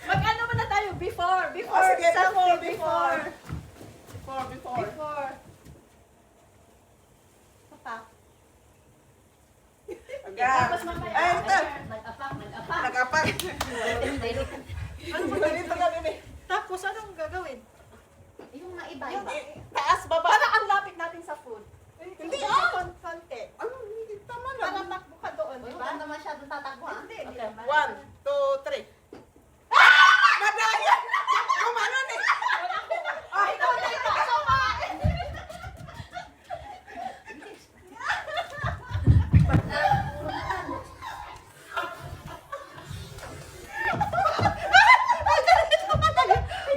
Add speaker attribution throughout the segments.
Speaker 1: Mag-ano muna tayo? Before.
Speaker 2: Sige,
Speaker 1: Something
Speaker 2: before.
Speaker 1: Before. Papa. Tapos mamaya.
Speaker 2: Ay, ito.
Speaker 1: Nag-apak.
Speaker 2: Nag-apak. Ano ba ganito nga, bebe?
Speaker 1: Tapos anong gagawin?
Speaker 3: Yung maiba.
Speaker 2: Taas, baba.
Speaker 1: Parang ang lapit natin sa food.
Speaker 2: Hindi,
Speaker 1: Konti.
Speaker 2: Ano, hindi tama
Speaker 1: Para
Speaker 2: lang.
Speaker 1: takbo ka doon, di
Speaker 3: Huwag
Speaker 1: ba?
Speaker 3: ka na masyadong tatakbo ha.
Speaker 1: Hindi, hindi
Speaker 3: Okay.
Speaker 1: naman.
Speaker 2: 1, 2, 3. Madaya! Kumanon eh!
Speaker 1: Ay, ikaw na ito.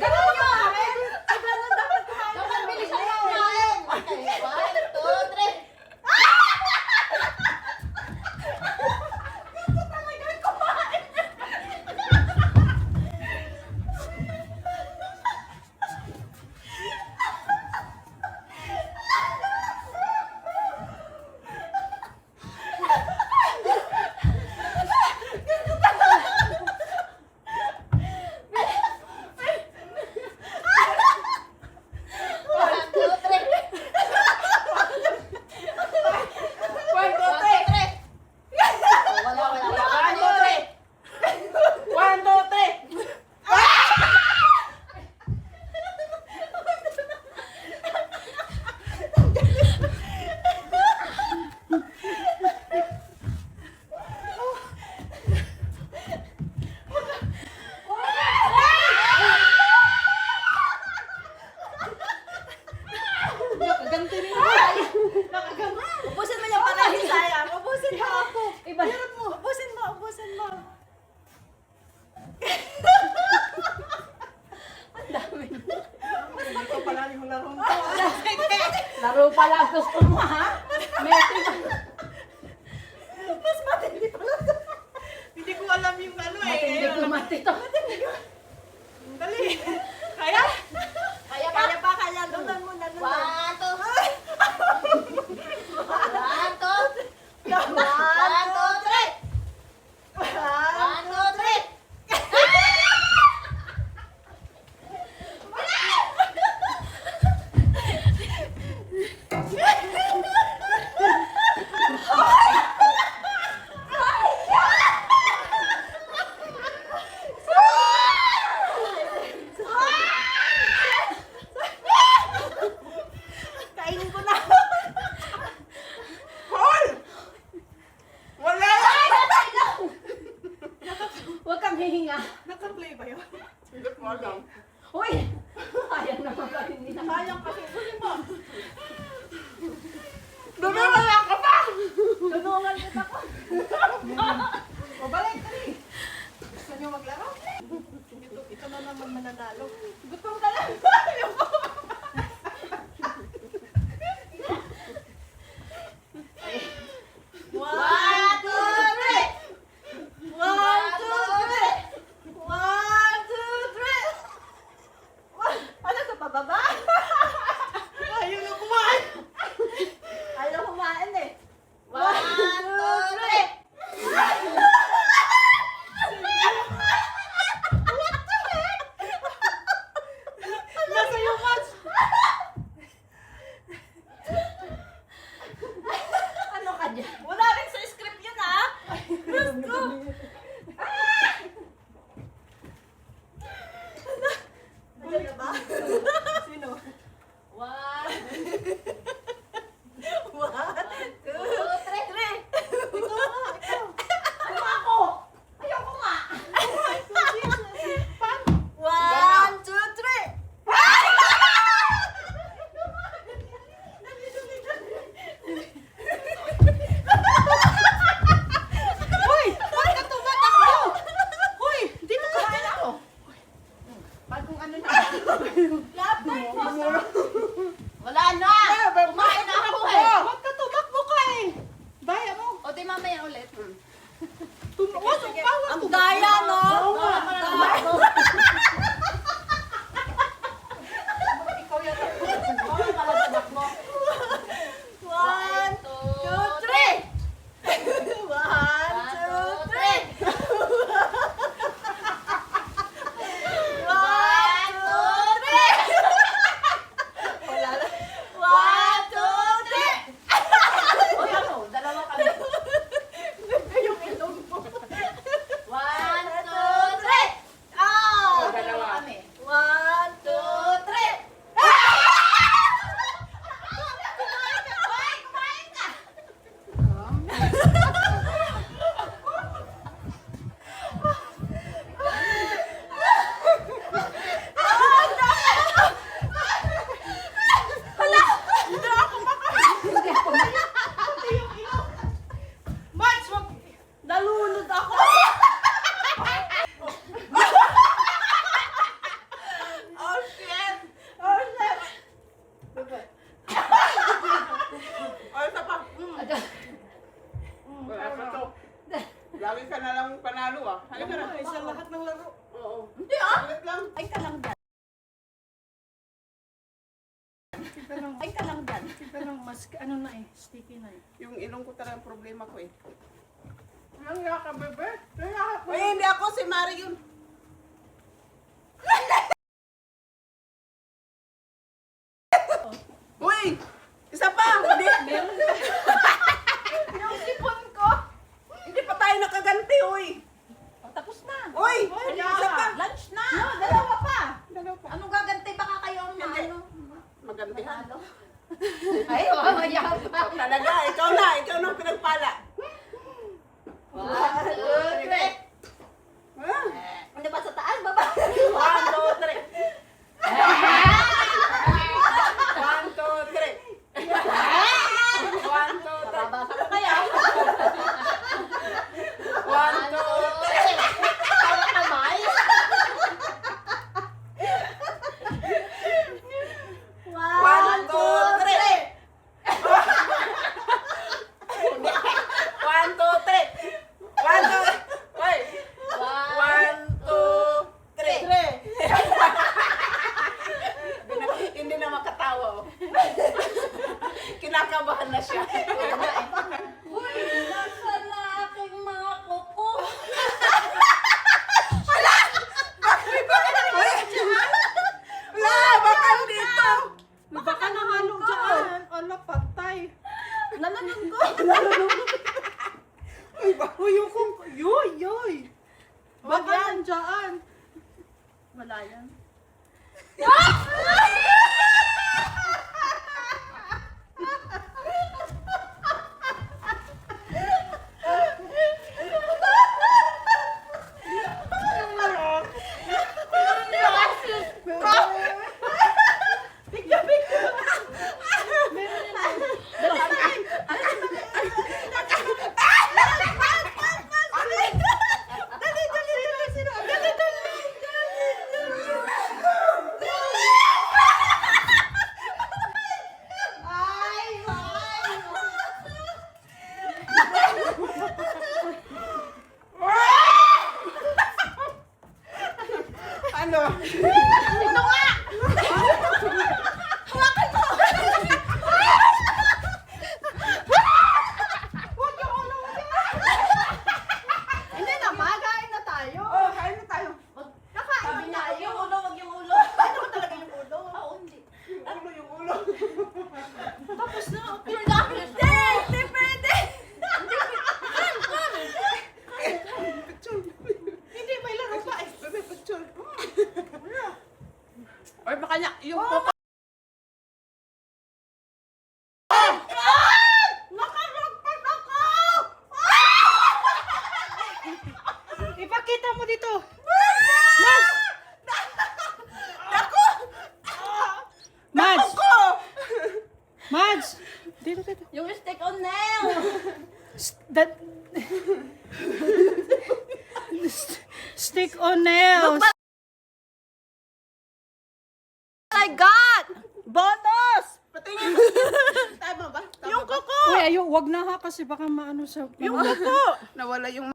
Speaker 1: Ganun kumain. Ganun dapat kumain.
Speaker 3: Dapat bilisan mo kumain. Okay, 1, 2, 3.
Speaker 1: Ubusin mo yung panahon, sayang. Ubusin mo. Iba. Ubusin mo.
Speaker 2: Ito pala yung laro mo.
Speaker 3: Laro pala ang gusto mo ha? Metric.
Speaker 1: Mas matindi pala.
Speaker 2: Hindi ko alam yung ano eh.
Speaker 3: Matindi kumati to.
Speaker 2: Dali. Kaya?
Speaker 1: Kaya pa. Doon mo na.
Speaker 3: 1, 2. 1, 2. 1, 2, 3. 1, 2, 3.
Speaker 1: Kainin ko na.
Speaker 2: Hol! Wala!
Speaker 3: Huwag kang hihinga.
Speaker 2: Naka-play ba yun? Hindi ko alam.
Speaker 3: Uy! Ayan naman pa hindi na.
Speaker 1: Sayang kasi. Ubusin mo.
Speaker 2: Wala ka pa!
Speaker 1: Tulungan kita ko.
Speaker 2: Mabalik ka rin. Gusto niyo maglaro? Ito na naman mananalo.
Speaker 1: Gutom ka lang. One, two, three. Ano sa pababa?
Speaker 2: Ayaw na kumain!
Speaker 1: Ayaw kumain eh.
Speaker 3: 1, 2, 3.
Speaker 2: Nasa yung sa lahat ng laro.
Speaker 1: Oo.
Speaker 3: Hindi ah!
Speaker 2: Ulit lang.
Speaker 3: Ay ka lang dyan.
Speaker 2: Kita lang.
Speaker 3: Ay ka lang dyan.
Speaker 2: Kita lang. Mas ano na eh. Sticky na eh.
Speaker 1: Yung ilong ko talagang problema ko eh.
Speaker 2: Nangya ka, bebe. Nangya ka.
Speaker 1: Uy, hindi ako. Si Mari yun. Uy! Isa pa! Hindi.
Speaker 3: Meron
Speaker 1: Yung sipon ko. Hindi pa tayo nakaganti, uy.
Speaker 3: Oh, tapos na.
Speaker 1: Uy!
Speaker 3: Wala.
Speaker 1: Isa pa.
Speaker 3: Lunch na. Dalawa pa.
Speaker 1: Dalawa pa.
Speaker 3: Anong gaganti? Baka kayo ang
Speaker 1: Hindi.
Speaker 3: ano?
Speaker 1: Magantihan.
Speaker 3: Manalo. Ay, mamaya pa.
Speaker 1: Talaga, ikaw na ang pinagpala.
Speaker 3: One, two, three.
Speaker 1: Ah.
Speaker 3: Ano ba sa taas? Baba.
Speaker 1: 1, 2, 3. 1, 2, 3. 1, 2, 3.
Speaker 3: Babasa ko kaya.
Speaker 1: 1, 2, 3.
Speaker 3: Tama kamay.
Speaker 1: 1, 2, 3. 1, 2, 3. 1, 2, wait. 1, 2, 3. Hindi na makatawa. Oh. Kinakabahan na siya.
Speaker 3: Uy, nasa na aking mga kuko.
Speaker 1: Wala, bakal dito.
Speaker 2: Baka nahalog dyan. Ala, patay.
Speaker 3: Nalanan ko.
Speaker 2: Uy, yung kung... Yoy, yoy. Baka nandyan.
Speaker 3: Wala yan.
Speaker 1: Ano?
Speaker 3: Ito nga!
Speaker 2: Hindi na, magain na tayo.
Speaker 1: Oh, kain na tayo.
Speaker 3: Kakain
Speaker 1: Sabi niya,
Speaker 3: tayo.
Speaker 1: yung ulo, wag yung ulo.
Speaker 3: Ano ko talaga yung ulo? Oo, hindi.
Speaker 1: Yung ulo.
Speaker 3: Tapos na. You're not Hindi pwede.
Speaker 1: Picture.
Speaker 2: Hindi, may laro pa eh.
Speaker 1: Bebe, picture.
Speaker 2: Or baka niya, yung coco.
Speaker 3: Nakaragpag ako!
Speaker 2: Ipakita mo dito.
Speaker 1: Ako!
Speaker 2: Mads!
Speaker 1: Ako!
Speaker 2: Mads! Dito, dito.
Speaker 3: Yung stick on nail!
Speaker 2: That... Stick on nails.
Speaker 3: I got! Bonus!
Speaker 1: Patingin. Tama ba? Tama
Speaker 3: Yung
Speaker 1: ba?
Speaker 3: kuko!
Speaker 2: Uy, ayo, wag na ha kasi baka maano sa...
Speaker 3: Yung kuko!
Speaker 1: Nawala yung...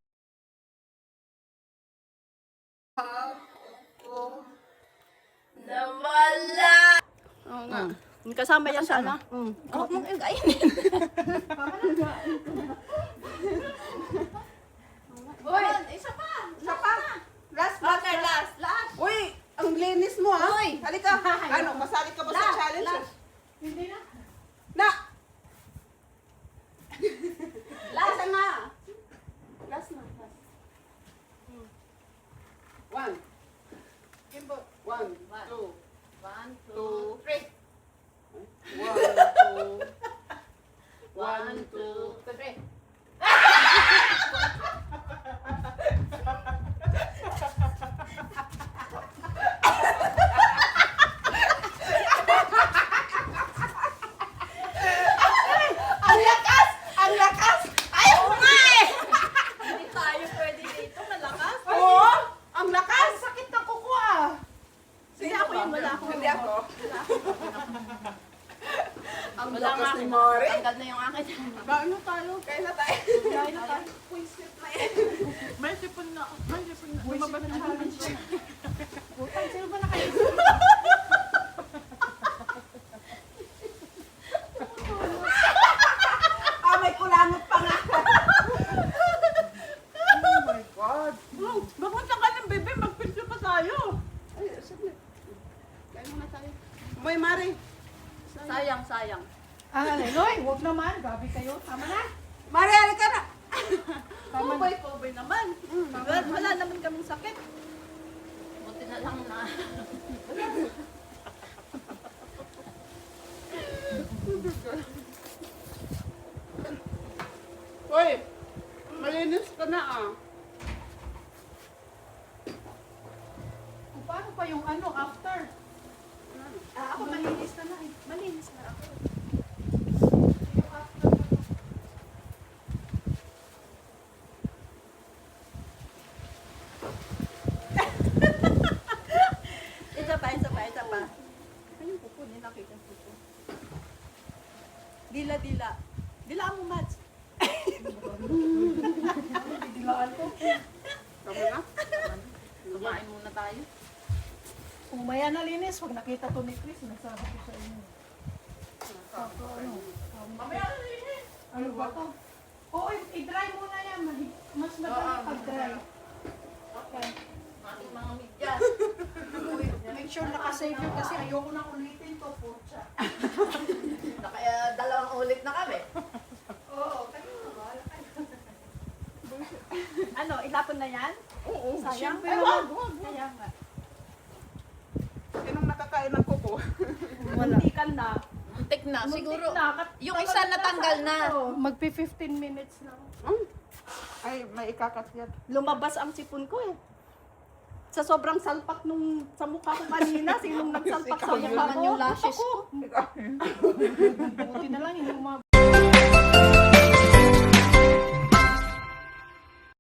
Speaker 3: Nawala!
Speaker 1: Oo nga.
Speaker 3: Kasama yan sa ano? Huwag mong igainin. Uy! Isa pa!
Speaker 1: Isa pa. Last.
Speaker 3: Okay, last. Last.
Speaker 1: Uy, ang linis mo ha.
Speaker 3: Uy.
Speaker 1: Halika. Ano, masali ka ba sa
Speaker 3: Last,
Speaker 1: challenge?
Speaker 3: last.
Speaker 2: Hindi na.
Speaker 1: Na!
Speaker 3: Last na!
Speaker 1: Last na. Last. 1,
Speaker 2: Kimbo.
Speaker 1: 1, 2,
Speaker 3: 1,
Speaker 1: 2,
Speaker 3: 3.
Speaker 1: 1, 2,
Speaker 3: 1, 2, 3.
Speaker 1: Ang lakas! Ang lakas! Ayaw nga eh!
Speaker 3: Hindi tayo pwede dito, malakas.
Speaker 1: Oo! Ang lakas!
Speaker 2: Sakit ng kuko ah.
Speaker 1: Sige
Speaker 3: ako yun, wala ako.
Speaker 1: Hindi ako. Ang
Speaker 3: Wala nga
Speaker 1: lakas
Speaker 3: ako.
Speaker 1: ni Mari.
Speaker 3: Tanggal na yung akin.
Speaker 2: Ano tayo?
Speaker 1: Kaya na tayo.
Speaker 2: Kaya na tayo.
Speaker 1: Pwisit na eh.
Speaker 2: May sipon na. May sipon na. Lumabas na challenge siya. Utang, sino ba nakaisip?
Speaker 3: May kulangot pa nga.
Speaker 1: Oh my God.
Speaker 3: Mapunta ka ng bebe, magpintlo pa tayo.
Speaker 2: Ay, saglit. Kaya muna tayo.
Speaker 3: Boy, Mari.
Speaker 4: Sayang.
Speaker 2: Noy, huwag naman. Gabi kayo. Tama na.
Speaker 3: Mari, halika na.
Speaker 2: Tama na.
Speaker 3: Poboy naman. Wala naman kaming sakit.
Speaker 4: Buti na lang na.
Speaker 1: Hoy, malinis ka na ah.
Speaker 2: Kung paano pa yung ano, after? Ako malinis na na eh. Malinis na ako. Yung after na to.
Speaker 3: Isa pa. Ano yung pupo? Hindi nakita yung pupo. Dila. Dila mo, Mads.
Speaker 2: Dilaan ko.
Speaker 1: Tama na?
Speaker 4: Kumain muna tayo.
Speaker 2: Kung maya nalinis, pag nakita to ni Chris, nasabi ko sa inyo.
Speaker 3: Mamaya ka rin.
Speaker 2: Ano ba to? Oo, i-dry muna yan. Mas madali pag-dry. Okay.
Speaker 4: Ating mga medyas.
Speaker 2: Make sure nakasave yun kasi ayoko na ulitin to, putya.
Speaker 3: Kaya dalawang ulit na kami.
Speaker 2: Oo, kayo wala kayo.
Speaker 3: Ano, ilapon na yan?
Speaker 1: Oo.
Speaker 3: Sayang.
Speaker 2: Siyempre
Speaker 3: Ay,
Speaker 2: naman.
Speaker 3: wag.
Speaker 2: Kaya nga.
Speaker 1: Sinong nakakain ng kuko?
Speaker 3: Muntikan na.
Speaker 4: Muntik na. Siguro,
Speaker 2: Muntik na.
Speaker 4: yung isa natanggal na.
Speaker 2: Magpi 15 minutes na.
Speaker 1: Ay, may ikakat yan.
Speaker 3: Lumabas ang sipon ko eh. Sa sobrang salpak nung sa mukha ko kanina, sinong nagsalpak sa
Speaker 1: Ikaw
Speaker 3: mukha
Speaker 1: yun.
Speaker 3: ko?
Speaker 4: Naman yung lashes ko.
Speaker 2: Buti na lang, hindi mo